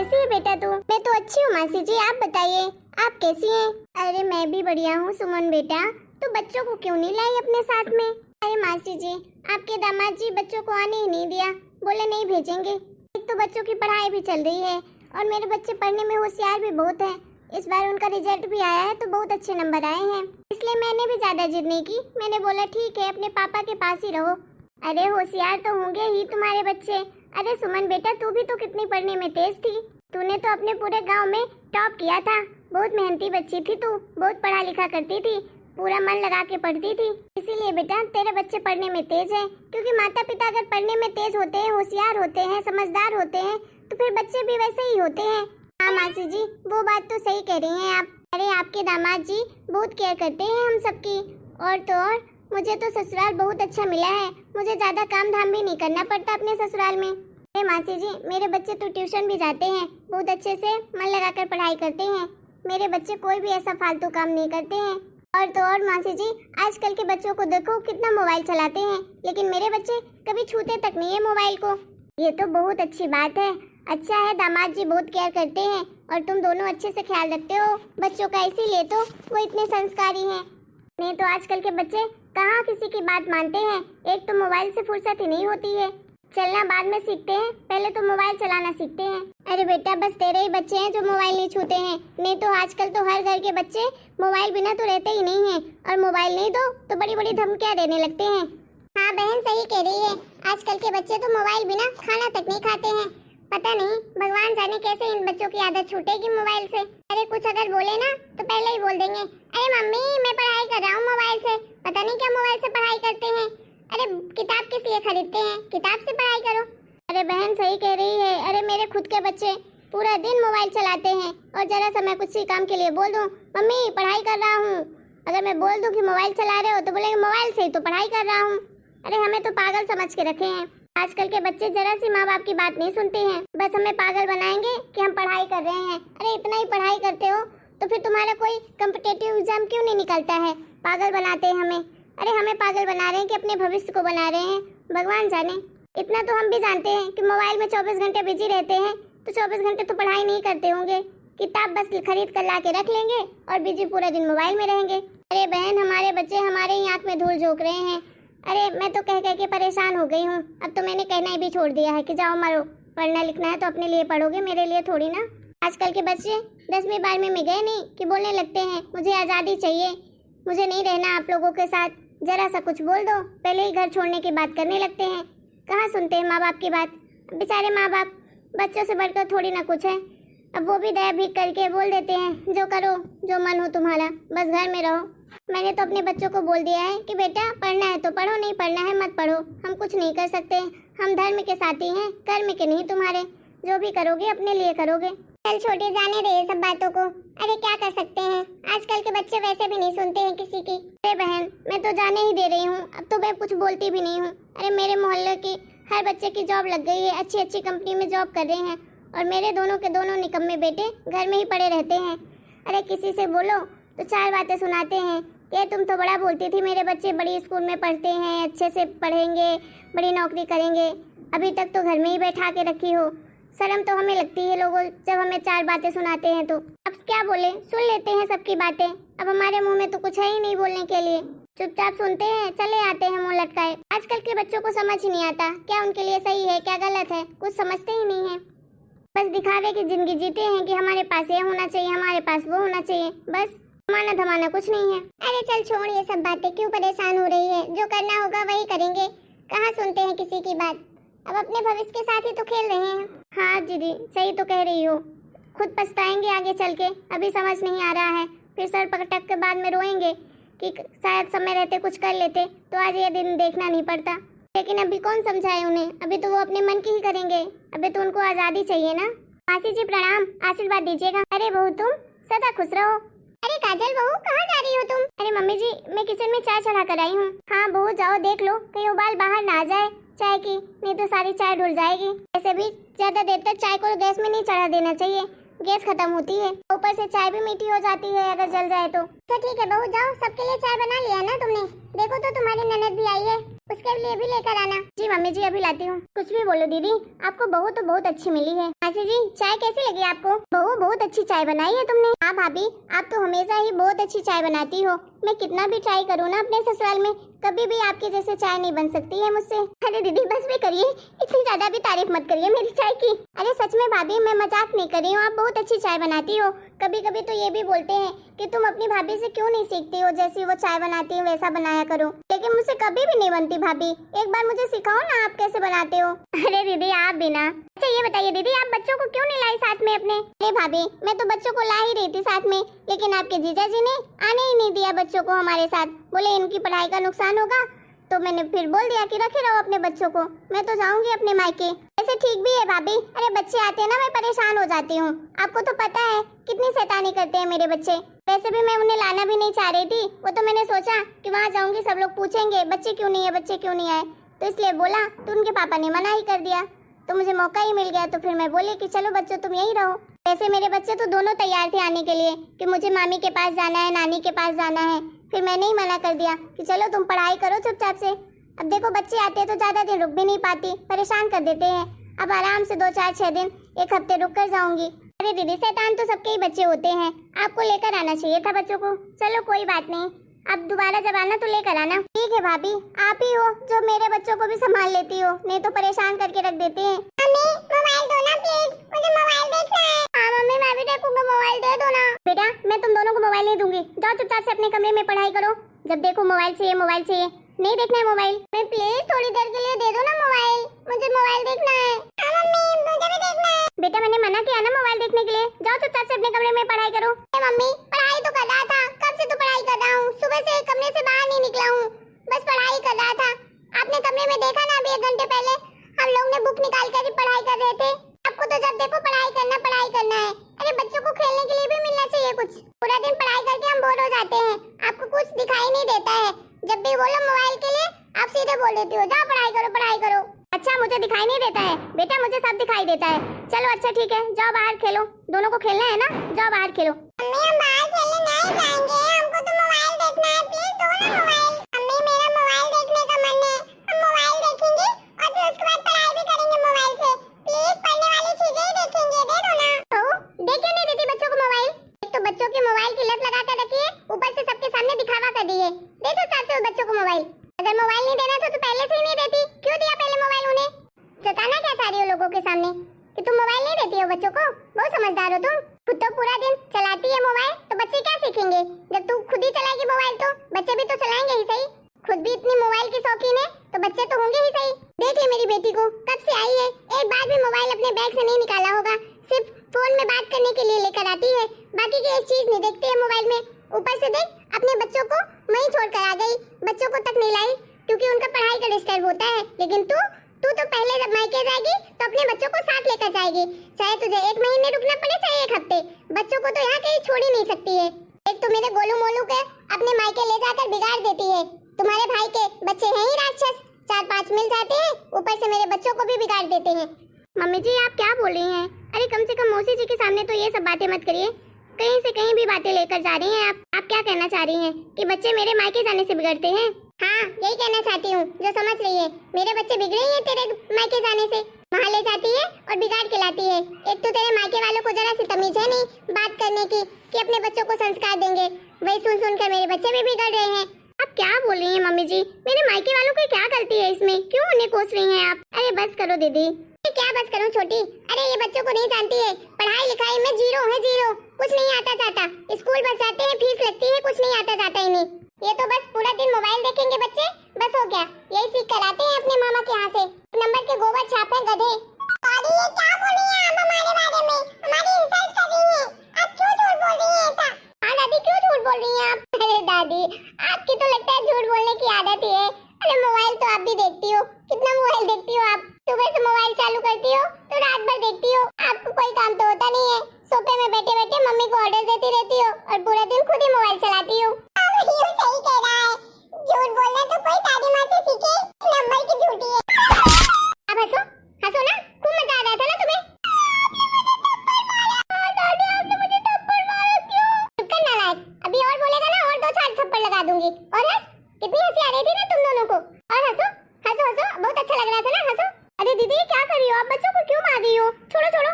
कैसी है बेटा तू? मैं तो अच्छी हूँ मासी जी, आप बताइए आप कैसी हैं? अरे मैं भी बढ़िया हूँ सुमन बेटा। तो बच्चों को क्यों नहीं लाई अपने साथ में? अरे मासी जी, आपके दामाद जी बच्चों को आने ही नहीं दिया, बोले नहीं भेजेंगे। एक तो बच्चों की पढ़ाई भी चल रही है और मेरे बच्चे पढ़ने में होशियार भी बहुत हैं। इस बार उनका रिजल्ट भी आया है तो बहुत अच्छे नंबर आए हैं, इसलिए मैंने भी ज्यादा जिद नहीं की। मैंने बोला ठीक है अपने पापा के पास ही रहो। अरे होशियार तो होंगे ही तुम्हारे बच्चे। अरे सुमन बेटा तू भी तो कितनी पढ़ने में तेज थी, तूने तो अपने पूरे गांव में टॉप किया था। बहुत मेहनती बच्ची थी तू, बहुत पढ़ा लिखा करती थी, पूरा मन लगा के पढ़ती थी। इसीलिए बेटा तेरे बच्चे पढ़ने में तेज है, क्योंकि माता पिता अगर पढ़ने में तेज होते हैं, होशियार होते हैं, समझदार होते हैं तो फिर बच्चे भी वैसे ही होते हैं। हाँ मासी जी वो बात तो सही कह रही हैं आप। अरे आपके दामाद जी बहुत केयर करते हैं हम सबकी। और तो और मुझे तो ससुराल बहुत अच्छा मिला है, मुझे ज्यादा काम धाम भी नहीं करना पड़ता अपने ससुराल में। अरे मासी जी मेरे बच्चे तो ट्यूशन भी जाते हैं, बहुत अच्छे से मन लगाकर पढ़ाई करते हैं। मेरे बच्चे कोई भी ऐसा फालतू काम नहीं करते हैं। और तो और मासी जी आजकल के बच्चों को देखो कितना मोबाइल चलाते हैं, लेकिन मेरे बच्चे कभी छूते तक नहीं है मोबाइल को। ये तो बहुत अच्छी बात है। अच्छा है दामाद जी बहुत केयर करते हैं और तुम दोनों अच्छे से ख्याल रखते हो बच्चों का, इसीलिए तो वो इतने संस्कारी हैं। नहीं तो आजकल के बच्चे कहाँ किसी की बात मानते हैं। एक तो मोबाइल से फुर्सत ही नहीं होती है, चलना बाद में सीखते हैं, पहले तो मोबाइल चलाना सीखते हैं। अरे बेटा बस तेरे ही बच्चे हैं जो मोबाइल नहीं छूते हैं, नहीं तो आजकल तो हर घर के बच्चे मोबाइल बिना तो रहते ही नहीं हैं, और मोबाइल नहीं दो तो बड़ी बड़ी धमकियाँ देने लगते हैं। हाँ बहन सही कह रही है, आजकल के बच्चे तो मोबाइल बिना खाना तक नहीं खाते हैं। पता नहीं भगवान जाने कैसे इन बच्चों की आदत छूटेगी मोबाइल से। अरे कुछ अगर बोले ना तो पहले ही बोल देंगे अरे मम्मी मैं पढ़ाई कर रहा हूँ मोबाइल से। पता नहीं क्या मोबाइल से पढ़ाई करते हैं। अरे किताब किस लिए खरीदते हैं, किताब से पढ़ाई करो। अरे बहन सही कह रही है। अरे मेरे खुद के बच्चे पूरा दिन मोबाइल चलाते हैं और जरा सा मैं कुछ ही काम के लिए बोल दूं मम्मी पढ़ाई कर रहा हूँ, अगर मैं बोल दूं कि मोबाइल चला रहे हो तो बोलेंगे मोबाइल से ही तो पढ़ाई कर रहा हूँ। अरे हमें तो पागल समझ के रखे हैं। आजकल के बच्चे जरा सी माँ बाप की बात नहीं सुनते हैं, बस हमें पागल बनाएंगे कि हम पढ़ाई कर रहे हैं। अरे इतना ही पढ़ाई करते हो तो फिर तुम्हारा कोई कॉम्पिटिटिव एग्जाम क्यों नहीं निकलता है? पागल बनाते हैं हमें। अरे हमें पागल बना रहे हैं कि अपने भविष्य को बना रहे हैं, भगवान जाने। इतना तो हम भी जानते हैं कि मोबाइल में 24 घंटे बिजी रहते हैं तो 24 घंटे तो पढ़ाई नहीं करते होंगे, किताब बस खरीद कर ला के रख लेंगे और बिजी पूरा दिन मोबाइल में रहेंगे। अरे बहन हमारे बच्चे हमारे ही आँख में धूल झोंक रहे हैं। अरे मैं तो कह के परेशान हो गई हूँ, अब तो मैंने कहना ही भी छोड़ दिया है कि जाओ मरो, पढ़ना लिखना है तो अपने लिए पढ़ोगे, मेरे लिए थोड़ी ना। आजकल के बच्चे 10वीं 12वीं में गए नहीं कि बोलने लगते हैं मुझे आज़ादी चाहिए, मुझे नहीं रहना आप लोगों के साथ। जरा सा कुछ बोल दो पहले ही घर छोड़ने की बात करने लगते हैं। कहाँ सुनते हैं माँ बाप की बात। बेचारे माँ बाप बच्चों से बढ़कर थोड़ी ना कुछ है, अब वो भी दया भीख करके बोल देते हैं जो करो जो मन हो तुम्हारा, बस घर में रहो। मैंने तो अपने बच्चों को बोल दिया है कि बेटा पढ़ना है तो पढ़ो, नहीं पढ़ना है मत पढ़ो, हम कुछ नहीं कर सकते, हम धर्म के साथी हैं, कर्म के नहीं तुम्हारे, जो भी करोगे अपने लिए करोगे। चल छोटे जाने रहे सब बातों को, अरे क्या कर सकते हैं, आजकल के बच्चे वैसे भी नहीं सुनते हैं किसी की। अरे बहन मैं तो जाने ही दे रही हूँ, अब तो मैं कुछ बोलती भी नहीं हूँ। अरे मेरे मोहल्ले की हर बच्चे की जॉब लग गई है, अच्छी अच्छी कंपनी में जॉब कर रहे हैं, और मेरे दोनों के दोनों निकम्मे बेटे घर में ही पड़े रहते हैं। अरे किसी से बोलो तो 4 बातें सुनाते हैं कि तुम तो बड़ा बोलती थी, मेरे बच्चे बड़ी स्कूल में पढ़ते हैं, अच्छे से पढ़ेंगे, बड़ी नौकरी करेंगे, अभी तक तो घर में ही बैठा के रखी हो। शर्म तो हमें लगती है लोगों जब हमें 4 बातें सुनाते हैं तो। अब क्या बोले, सुन लेते हैं सबकी बातें, अब हमारे मुंह में तो कुछ है ही नहीं बोलने के लिए, चुपचाप सुनते हैं चले आते हैं मुंह लटकाए। आजकल के बच्चों को समझ ही नहीं आता क्या उनके लिए सही है क्या गलत है, कुछ समझते ही नहीं है, बस दिखावे की जिंदगी जीते हैं कि हमारे पास ये होना चाहिए, हमारे पास वो होना चाहिए, बस माना धमाना कुछ नहीं है। अरे चल छोड़ ये सब बातें, क्यों परेशान हो रही है, जो करना होगा वही करेंगे, कहाँ सुनते हैं किसी की बात, अब अपने भविष्य के साथ ही तो खेल रहे हैं। हाँ दीदी सही तो कह रही हो, खुद पछताएंगे आगे चल के, अभी समझ नहीं आ रहा है, फिर सर पटक के बाद में रोएंगे कि शायद समय रहते कुछ कर लेते तो आज ये दिन देखना नहीं पड़ता। लेकिन अभी कौन समझाए उन्हें, अभी तो वो अपने मन की ही करेंगे, अभी तो उनको आज़ादी चाहिए ना। मासी जी प्रणाम, आशीर्वाद दीजिएगा। अरे बहू तुम सदा खुश रहो। अरे काजल बहू कहाँ जा रही हो तुम? अरे मम्मी जी मैं किचन में चाय चढ़ा कर आई हूँ। हाँ बहू जाओ देख लो कहीं उबाल बाहर ना आ जाए चाय की, नहीं तो सारी चाय ढुल जाएगी। ऐसे भी ज्यादा देर तक चाय को गैस में नहीं चढ़ा देना चाहिए, गैस खत्म होती है, ऊपर से चाय भी मीठी हो जाती है अगर जल जाए तो। अच्छा ठीक है बहू जाओ, सबके लिए चाय बना लिया ना तुमने? देखो तो तुम्हारी ननद भी आई है, उसके लिए भी लेकर आना। जी मम्मी जी अभी लाती हूँ। कुछ भी बोलो दीदी, आपको बहू तो बहुत अच्छी मिली है। मासी जी चाय कैसी लगी आपको? बहू बहुत अच्छी चाय बनाई है तुमने। हाँ भाभी, आप तो हमेशा ही बहुत अच्छी चाय बनाती हो। मैं कितना भी ट्राई करूँ ना अपने ससुराल में, कभी भी आपके जैसे चाय नहीं बन सकती है मुझसे। अरे दीदी बस भी करिए, इतनी ज्यादा भी तारीफ मत करिए मेरी चाय की। अरे सच में भाभी, मैं मजाक नहीं कर रही हूँ, आप बहुत अच्छी चाय बनाती हो। कभी कभी तो ये भी बोलते हैं कि तुम अपनी भाभी से क्यों नहीं सीखती हो, जैसी वो चाय बनाती है वैसा बनाया करो, लेकिन मुझसे कभी भी नहीं बनती भाभी। एक बार मुझे सिखाओ ना आप कैसे बनाते हो। अरे दीदी आप भी ना। अच्छा ये बताइए दीदी, आप बच्चों को क्यों नहीं लाई साथ में अपने? अरे भाभी, मैं तो बच्चों को ला ही रही थी साथ में, लेकिन आपके जीजा जी ने आने ही नहीं दिया बच्चों को हमारे साथ। बोले इनकी पढ़ाई का नुकसान होगा, तो मैंने फिर बोल दिया कि रखे रहो अपने बच्चों को, मैं तो जाऊंगी अपने मायके। ऐसे ठीक भी है भाभी। अरे बच्चे आते हैं ना, मैं परेशान हो जाती हूँ। आपको तो पता है कितनी शैतानी करते हैं मेरे बच्चे। वैसे भी मैं उन्हें लाना भी नहीं चाह रही थी, वो तो मैंने सोचा कि वहाँ जाऊंगी सब लोग पूछेंगे बच्चे क्यों नहीं है, बच्चे क्यों नहीं आए, तो इसलिए बोला। तो उनके पापा ने मना ही कर दिया, तो मुझे मौका ही मिल गया, तो फिर मैं बोली कि चलो बच्चों तुम यहीं रहो। वैसे मेरे बच्चे तो दोनों तैयार थे आने के लिए कि मुझे मामी के पास जाना है, नानी के पास जाना है। फिर मैंने ही मना कर दिया कि चलो तुम पढ़ाई करो चुपचाप से। अब देखो बच्चे आते हैं तो ज्यादा दिन रुक भी नहीं पाती, परेशान कर देते हैं। अब आराम से 2 4 6 दिन 1 हफ्ते रुक कर जाऊंगी। अरे दीदी शैतान तो सबके ही बच्चे होते हैं, आपको लेकर आना चाहिए था बच्चों को। चलो कोई बात नहीं, अब दोबारा जब आना तो लेकर आना। ठीक है भाभी, आप ही हो जो मेरे बच्चों को भी संभाल लेती हो, नहीं तो परेशान करके रख देते हैं। मम्मी मोबाइल दो ना प्लीज, मुझे मोबाइल देखना है। हाँ मम्मी मैं भी देखूंगा, मोबाइल दे दो ना। बेटा मैं तुम दोनों को मोबाइल नहीं दूंगी, जाओ चुपचाप से अपने कमरे में पढ़ाई करो। जब देखो मोबाइल चाहिए मोबाइल चाहिए, नहीं देखना है मोबाइल। मैं प्लीज थोड़ी देर के लिए दे दो ना मोबाइल, मुझे मोबाइल देखना है। हाँ मम्मी मुझे भी देखना है। बेटा मैंने मना किया ना मोबाइल देखने के लिए, जाओ चुपचाप से अपने कमरे में पढ़ाई करो। मम्मी पढ़ाई तो कर रहा था, कब से तो पढ़ाई कर रहा हूँ, सुबह से कमरे से बाहर नहीं निकला हूँ, बस पढ़ाई कर रहा था। आपने कमरे में देखा ना अभी 1 घंटे पहले हम लोग ने बुक निकाल कर पढ़ाई कर रहे थे। आपको तो जब देखो पढ़ाई करना है। अरे बच्चों को खेलने के लिए भी मिलना चाहिए कुछ, पूरा दिन पढ़ाई करके हम बोर हो जाते हैं, आपको कुछ दिखाई नहीं देता है। जब भी बोलो मोबाइल के लिए आप सीधे बोल देती हो जाओ पढ़ाई करो पढ़ाई करो। अच्छा मुझे दिखाई नहीं देता है बेटा, मुझे सब दिखाई देता है। चलो अच्छा ठीक है, जाओ बाहर खेलो, दोनों को खेलना है ना, जाओ बाहर खेलो। मम्मी हम बाहर खेलने नहीं जाएंगे, हमको तो मोबाइल देखना है, प्लीज दो ना मोबाइल। मम्मी मेरा मोबाइल देखने का मन है, हम मोबाइल देखेंगे और फिर उसके बाद पढ़ाई भी करेंगे मोबाइल से। प्लीज पढ़ने वाली चीजें ही देखेंगे, दे दो ना। तो दे क्यों नहीं देती बच्चों को मोबाइल? एक तो बच्चों की मोबाइल की लत लगा कर रखी है, ऊपर से सबके सामने दिखावा कर दी है। दे दो चार से बच्चों को मोबाइल। अगर मोबाइल नहीं देना था तो पहले से ही नहीं देती, क्यों दिया पहले मोबाइल उन्हें? जताना क्या चाह रही हो लोगों के सामने कि तुम मोबाइल नहीं देती हो बच्चों को? बहुत समझदार हो तुम, खुद तो पूरा दिन चलाती है मोबाइल, तो बच्चे क्या सीखेंगे? जब तू खुद ही चलाएगी मोबाइल तो बच्चे भी तो चलाएंगे ही सही। खुद भी इतनी मोबाइल की शौकीन है तो बच्चे तो होंगे ही सही। देख ले मेरी बेटी को, कब से आई है, एक बार भी मोबाइल अपने बैग से नहीं निकाला होगा, सिर्फ फोन में बात करने के लिए लेकर आती है, बाकी की एक चीज नहीं देखती है मोबाइल में। ऊपर से देख अपने बच्चों को वहीं छोड़कर आ गई, बच्चों को तक नहीं लाई क्योंकि उनका पढ़ाई का डिस्टर्ब होता है। लेकिन तू तो पहले जब मायके जाएगी तो अपने बच्चों को साथ लेकर जाएगी, चाहे तुझे 1 महीने रुकना पड़े चाहे 1 हफ्ते, बच्चों को तो यहाँ कहीं छोड़ ही नहीं सकती है। एक तो मेरे गोलू मोलू के अपने मायके ले जाकर बिगाड़ देती है, तुम्हारे भाई के बच्चे हैं ही राक्षस, 4-5 मिल जाते हैं, ऊपर से मेरे बच्चों को भी बिगाड़ देते हैं। मम्मी जी आप क्या बोल रही हैं? अरे कम से कम मौसी जी के सामने तो ये सब बातें मत करिए, कहीं से कहीं भी बातें लेकर जा रही हैं आप क्या कहना चाह रही हैं कि बच्चे मेरे मायके जाने से बिगड़ते हैं? हाँ यही कहना चाहती हूँ, जो समझ रही है, मेरे बच्चे बिगड़े ही हैं तेरे मायके जाने से, वहाँ ले जाती है और बिगाड़ के लाती है। एक तो तेरे मायके वालों को जरा सी तमीज है नहीं बात करने की कि अपने बच्चों को संस्कार देंगे, वही सुन सुन कर मेरे बच्चे भी बिगड़ रहे हैं। आप क्या बोल रही हैं मम्मी जी? मेरे मायके वालों की क्या गलती है इसमें, क्यों उन्हें कोस रही हैं आप? अरे बस करो दीदी। क्या बस करूं छोटी? अरे ये बच्चों को नहीं जानती है, पढ़ाई लिखाई में जीरो है, जीरो, कुछ नहीं आता जाता, स्कूल बस जाते हैं, फीस लगती है, कुछ नहीं आता जाता इन्हें। ये तो बस पूरा दिन मोबाइल देखेंगे बच्चे, बस हो गया, यही सीख कर आते हैं अपने मामा के यहाँ से, नंबर के गोबर छाप है गधे। दादी ये क्या बोल रही हैं आप हमारे बारे में, हमारी इंसल्ट कर रही हैं, आप क्यों झूठ बोल रही हैं ऐसा? हाँ दादी क्यों झूठ बोल रही हैं आप? अरे दादी आपकी तो लगता है झूठ बोलने की आदत ही है। अरे मोबाइल तो आप भी देखती हो, कितना मोबाइल देखती हो आप, सुबह से मोबाइल चालू करती हो तो रात भर देखती हो, आपको कोई काम तो होता नहीं है, सोफे में बैठे बैठे मम्मी को ऑर्डर देती रहती हो और पूरा दिन खुद ही मोबाइल चलाती हो। ये सही कह रहा है, झूठ बोलना तो कोई दादी माँ से सीखे, नंबर की झूठी है। अब हंसो हंसो ना, खूब मजा आ रहा था ना तुम्हें? दादी आपने मुझे थप्पड़ मारा क्यों? चुप कर नालायक, अभी और बोलेगा ना और 2-4 थप्पड़ लगा दूंगी। और हंस, कितनी हंसी आ रही थी ना तुम दोनों को। और हंसो हंसो हंसो, बहुत अच्छा लग रहा था ना, हंसो। अरे दीदी क्या कर रही हो आप, बच्चों को क्यों मार रही हो? छोड़ो छोड़ो।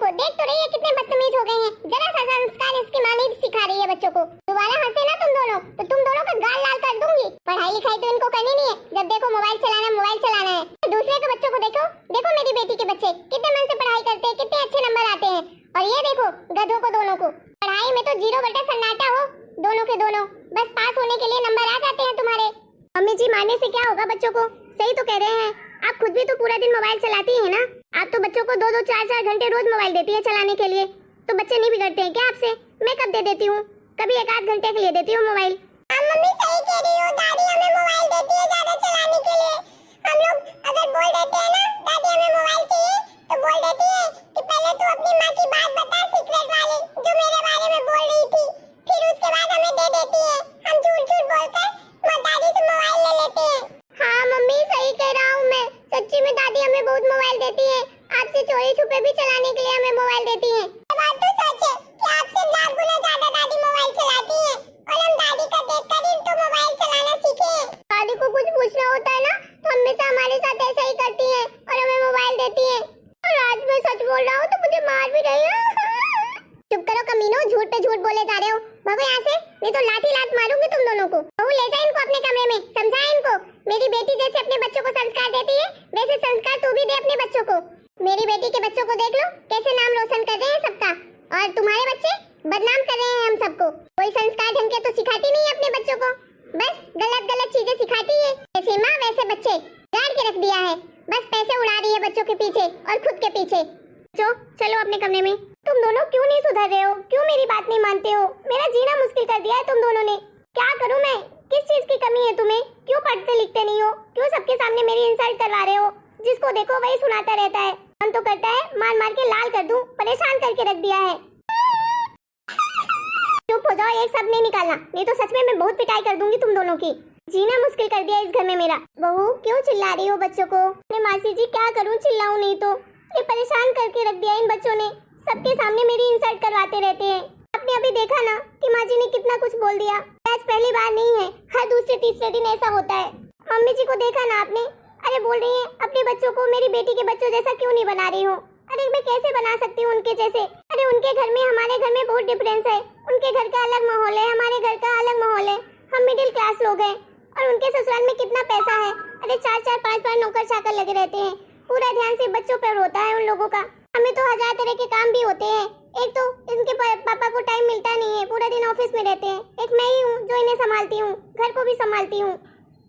देखो, देख तो रही है कितने बदतमीज हो गए हैं। जरा सा संस्कार इसकी माँ नहीं सिखा रही है बच्चों को। दोबारा हंसे ना तुम दोनों तो तुम दोनों का गाल लाल कर दूंगी। पढ़ाई लिखाई तो इनको करनी नहीं है, जब देखो मोबाइल चलाना है। दूसरे के बच्चों को देखो, देखो मेरी बेटी के बच्चे कितने मन से पढ़ाई करते हैं, कितने अच्छे नंबर आते हैं। और ये देखो गधों को दोनों को, पढ़ाई में तो 0 बटा सन्नाटा हो दोनों के दोनों। बस पास होने के लिए नंबर आ जाते हैं तुम्हारे। मम्मी जी मारने से क्या होगा बच्चों को? सही तो कह रहे हैं, आप खुद भी तो पूरा दिन मोबाइल चलाती हैं ना। आप तो बच्चों को 2-2 4-4 घंटे रोज मोबाइल देती है चलाने के लिए, तो बच्चे नहीं बिगड़ते हैं क्या आपसे? मैं कब दे देती हूँ? कभी 1-8 घंटे के लिए देती हूँ मोबाइल। मम्मी सही कह रही हो, दादी हमें मोबाइल देती है ज्यादा चलाने के लिए। हम लोग अगर बोल देते हैं ना दादी हमें मोबाइल चाहिए, तो बोल देती है कि पहले तू अपनी माँ की बात बता सीक्रेट वाली जो मेरे बारे में बोल रही थी, फिर उसके बाद हमें दे देती है। हम झूठ बोलकर दादी से मोबाइल ले लेते हैं। हाँ मम्मी सही कह रहा हूँ मैं, सच्ची में दादी हमें बहुत मोबाइल देती है। आपसे चोरी छुपे भी चलाने के लिए हमें मोबाइल देती है। बात तो सच है कि आपसे लाख गुना ज्यादा दादी मोबाइल चलाती है, और हम दादी का देखकर ही तो मोबाइल चलाना सीखे हैं। दादी को कुछ पूछना होता है ना तो हमेशा हमारे साथ ऐसा ही करती है और हमें मोबाइल देती है। और आज मैं सच बोल रहा हूँ तो मुझे मार भी रही है। चुप करो कमीनो, झूठ पे झूठ बोले जा रहे हो। भागो यहाँ से, नहीं तो लाठी लात मारूंगी तुम दोनों को। बहू ले जा इनको अपने कमरे में, समझा इनको। मेरी बेटी जैसे अपने बच्चों को संस्कार देती है वैसे संस्कार तू भी दे अपने बच्चों को। मेरी बेटी के बच्चों को देख लो कैसे नाम रोशन कर रहे हैं सबका, और तुम्हारे बच्चे बदनाम कर रहे हैं हम सबको। कोई संस्कार ढंग के तो सिखाती नहीं है अपने बच्चों को, बस गलत गलत चीजें सिखाती है। जैसे माँ वैसे बच्चे, गाड़ के रख दिया है। बस पैसे उड़ा रही है बच्चों के पीछे और खुद के पीछे। चलो अपने कमरे में। तुम दोनों क्यों नहीं सुधर रहे हो? क्यों मेरी बात नहीं मानते हो? मेरा जीना मुश्किल कर दिया है तुम दोनों ने। क्या करूं मैं? किस चीज की कमी है तुम्हें? क्यों पढ़ते लिखते नहीं हो? क्यों सबके सामने मेरी इंसल्ट करवा रहे हो? जिसको देखो वही सुनाता रहता है। मन तो करता है मार मार के लाल कर दूं, परेशान करके रख दिया है। चुप हो जाओ, एक शब्द नहीं निकालना, नहीं तो सच में मैं बहुत पिटाई कर दूंगी तुम दोनों की। जीना मुश्किल कर दिया इस घर में मेरा। बहू क्यों चिल्ला रही हो बच्चों को? मैं मासी जी क्या करूं, चिल्लाऊं नहीं तो? ये परेशान करके रख दिया इन बच्चों ने, सबके सामने मेरी इंसल्ट करवाते रहते हैं। आपने अभी देखा ना कि माँ जी ने कितना कुछ बोल दिया। आज पहली बार नहीं है, हर दूसरे तीसरे दिन ऐसा होता है। मम्मी जी को देखा ना आपने? अरे बोल रही है अपने बच्चों को मेरी बेटी के बच्चों जैसा क्यों नहीं बना रही हो? अरे मैं कैसे बना सकती हूँ उनके जैसे? अरे उनके घर में हमारे घर में बहुत डिफरेंस है। उनके घर का अलग माहौल है, हमारे घर का अलग माहौल है। हम मिडिल क्लास लोग हैं और उनके ससुराल में कितना पैसा है। अरे 4-4 5-5 नौकर चाकर लगे रहते हैं, पूरा ध्यान से बच्चों पर होता है उन लोगों का। हमें तो 1000 तरह के काम भी होते हैं। एक तो इनके पापा को टाइम मिलता नहीं है, पूरा दिन ऑफिस में रहते हैं। एक मैं ही हूँ जो इन्हें संभालती हूँ, घर को भी संभालती हूँ,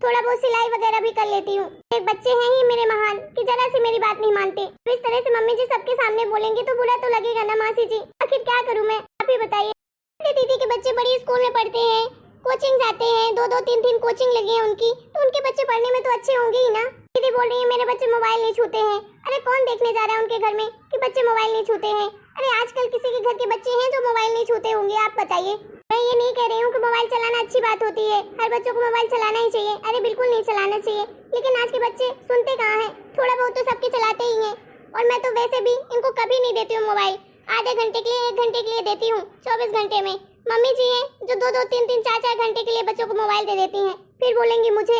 थोड़ा बहुत सिलाई वगैरह भी कर लेती हूँ। एक बच्चे हैं ही मेरे महान कि जरा से मेरी बात नहीं मानते। तो इस तरह से मम्मी जी सबके सामने बोलेंगे तो बुरा तो लगेगा ना मासी जी। आखिर क्या करूँ मैं, आप ही बताइए। दीदी के बच्चे बड़ी स्कूल में पढ़ते हैं, कोचिंग जाते हैं, 2-2 3-3 कोचिंग लगी है उनकी, तो उनके बच्चे पढ़ने में तो अच्छे होंगे ही ना। दीदी बोल रही है मेरे बच्चे मोबाइल नहीं छूते हैं। अरे कौन देखने जा रहा है उनके घर में कि बच्चे मोबाइल नहीं छूते हैं? अरे आजकल किसी के घर के बच्चे हैं जो मोबाइल नहीं छूते होंगे? आप बताइए। मैं ये नहीं कह रही हूँ कि मोबाइल चलाना अच्छी बात होती है, हर बच्चों को मोबाइल चलाना ही चाहिए। अरे बिल्कुल नहीं चलाना चाहिए, लेकिन आज के बच्चे सुनते कहाँ हैं? थोड़ा बहुत तो सबके चलाते ही हैं। और मैं तो वैसे भी इनको कभी नहीं देती हूँ मोबाइल। आधे घंटे के लिए 1 घंटे के लिए देती हूँ 24 घंटे में। मम्मी जी हैं जो 2-2 3-3 4-4 घंटे के लिए बच्चों को मोबाइल दे देती हैं, फिर बोलेंगी मुझे।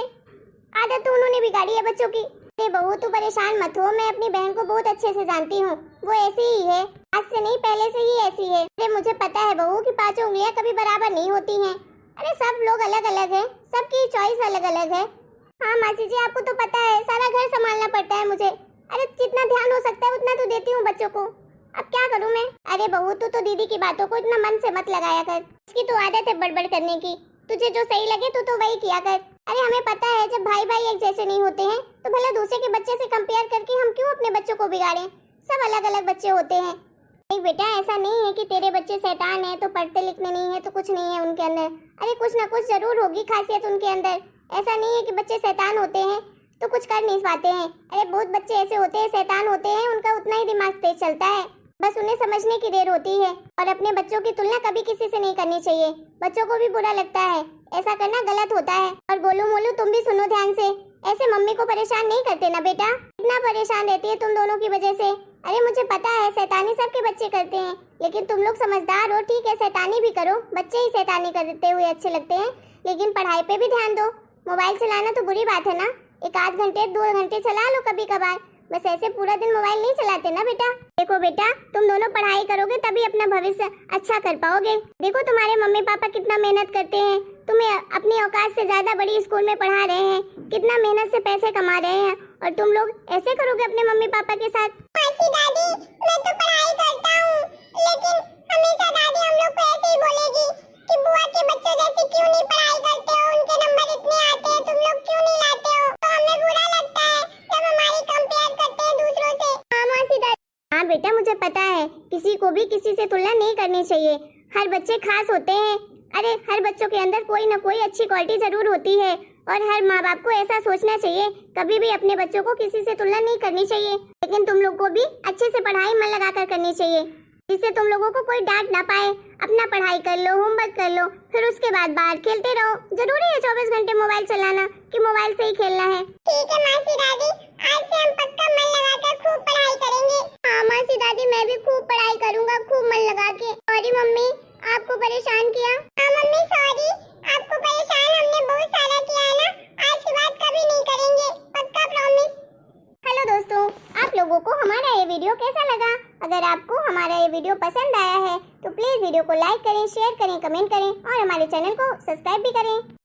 आदत तो उन्होंने बिगाड़ी है बच्चों की। अरे बहू तू परेशान मत हो, मैं अपनी बहन को बहुत अच्छे से जानती हूँ। वो ऐसी ही है, आज से नहीं पहले से ही ऐसी है। अरे मुझे पता है बहू कि 5 उंगलियां कभी बराबर नहीं होती हैं। अरे सब लोग अलग अलग हैं, सबकी चॉइस अलग अलग है। हाँ मासी जी आपको तो पता है सारा घर संभालना पड़ता है मुझे। अरे जितना ध्यान हो सकता है उतना तो देती हूँ बच्चों को, अब क्या करूँ मैं? अरे बहू तू तो दीदी की बातों को इतना मन से मत लगाया कर, इसकी तो आदत है बड़बड़ करने की। तुझे जो सही लगे तू तो वही किया कर। अरे हमें पता है जब भाई भाई एक जैसे नहीं होते हैं तो भला दूसरे के बच्चे से कंपेयर करके हम क्यों अपने बच्चों को बिगाड़ें? सब अलग अलग बच्चे होते हैं। एक बेटा ऐसा नहीं है कि तेरे बच्चे शैतान है तो पढ़ते लिखने नहीं है तो कुछ नहीं है उनके अंदर। अरे कुछ ना कुछ जरूर होगी खासियत उनके अंदर। ऐसा नहीं है कि बच्चे शैतान होते हैं तो कुछ कर नहीं पाते हैं। अरे बहुत बच्चे ऐसे होते हैं शैतान होते हैं, उनका उतना ही दिमाग तेज चलता है, बस उन्हें समझने की देर होती है। और अपने बच्चों की तुलना कभी किसी से नहीं करनी चाहिए, बच्चों को भी बुरा लगता है, ऐसा करना गलत होता है। और गोलू मोलू तुम भी सुनो ध्यान से, ऐसे मम्मी को परेशान नहीं करते ना बेटा, इतना परेशान रहती है तुम दोनों की वजह से। अरे मुझे पता है शैतानी सबके बच्चे करते हैं, लेकिन तुम लोग समझदार हो, ठीक है शैतानी भी करो, बच्चे ही शैतानी करते हुए अच्छे लगते हैं, लेकिन पढ़ाई पे भी ध्यान दो। मोबाइल चलाना तो बुरी बात है ना, 1-8 घंटे 2 घंटे चला लो कभी कभार, बस ऐसे पूरा दिन मोबाइल नहीं चलाते ना बेटा। देखो बेटा, तुम दोनों पढ़ाई करोगे तभी अपना भविष्य अच्छा कर पाओगे। देखो तुम्हारे मम्मी पापा कितना मेहनत करते हैं, तुम्हें अपनी औकात से ज्यादा बड़ी स्कूल में पढ़ा रहे हैं, कितना मेहनत से पैसे कमा रहे हैं, और तुम लोग ऐसे करोगे अपने मम्मी पापा के साथ? मासी दादी, मैं तो पढ़ाई करता हूँ, लेकिन हमेशा दादी हम लोग को ऐसे ही बोलेगी कि बुआ के बच्चे जैसे क्यों नहीं पढ़ाई करते हो, उनके नंबर इतने आते हैं, तुम लोग क्यों नहीं लाते हो। तो हमें बुरा लगता है जब हमारी कंपेयर करते हैं दूसरों से। हाँ मासी दादी, हाँ बेटा, मुझे पता है किसी को भी किसी से तुलना नहीं करनी चाहिए। हर बच्चे खास होते हैं। अरे हर बच्चों के अंदर कोई ना कोई अच्छी क्वालिटी जरूर होती है, और हर माँ बाप को ऐसा सोचना चाहिए, कभी भी अपने बच्चों को किसी से तुलना नहीं करनी चाहिए। लेकिन तुम लोग को भी अच्छे से पढ़ाई मन लगाकर करनी चाहिए, जिससे तुम लोगों को कोई डांट ना पाए। अपना पढ़ाई कर लो, होमवर्क कर लो, फिर उसके बाद बाहर खेलते रहो। जरूरी है 24 घंटे मोबाइल चलाना कि मोबाइल से ही खेलना है? ठीक है मासी दादी, आज से हम पक्का मन लगाकर खूब पढ़ाई करेंगे। हाँ मासी दादी, मैं भी खूब पढ़ाई करूँगा, खूब मन लगा के। सॉरी मम्मी, आपको परेशान किया। हाँ मम्मी सॉरी, आपको परेशान हमने बहुत सारा किया है ना, आज की बात कभी नहीं करेंगे, पक्का प्रॉमिस। हेलो दोस्तों, आप लोगों को हमारा ये वीडियो कैसा लगा? अगर आपको हमारा ये वीडियो पसंद आया है तो प्लीज वीडियो को लाइक करें, शेयर करें, कमेंट करें और हमारे चैनल को सब्सक्राइब भी करें।